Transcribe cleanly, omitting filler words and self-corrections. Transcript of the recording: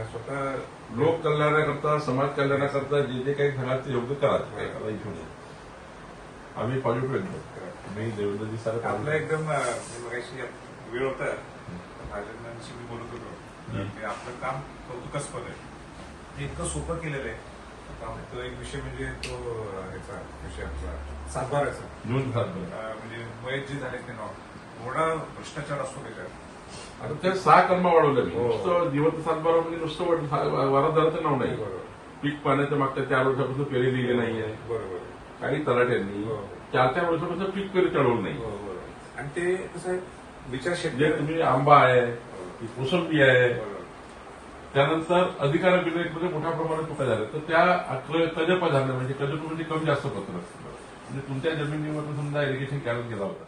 स्वतः लोक कल्याणाकरता, समाज कल्याणाकरता जे जे काही घरात योग्य करायचं काही करायला इथून आम्ही पॉझिटिव्ह एकदम मी देवेंद्रजी साहेब आपलं एकदम मगाशी वेळ होता राजेंद्रांशी मी बोलत होतो की आपलं काम कौतुकास्पद आहे ते इतकं सोपं केलेलं आहे. तो एक विषय म्हणजे तो ह्याचा विषय आपला सातबाराचा जून म्हणजे मयत जे झाले ते नाव एवढा भ्रष्टाचार असतो त्याच्यात. आता त्या 6 कर्म वाढवलं मी हो. नुसतं जिवंत सातबारा म्हणजे नुसतं वरादाराचं नाव नाही. बरोबर पीक पाण्याच्या मागच्या 4 वर्षापासून पेरी लिहिली नाहीये. बरोबर काही तलाट्यांनी हो. 4 वर्षापासून पीक पेरी चढवलं नाही. बरोबर आणि ते कसं आहे विचार म्हणजे शेतकरी तुम्ही आंबा आहे, मोसंबी आहे, बरोबर त्यानंतर अधिकार विधेयकमध्ये मोठ्या प्रमाणात चुका झाल्या तर त्या कजप झाल्या म्हणजे कजप म्हणजे कमी जास्त पत्र असतं म्हणजे तुमच्या जमिनीवर समजा इरिगेशन कॅनल केला होता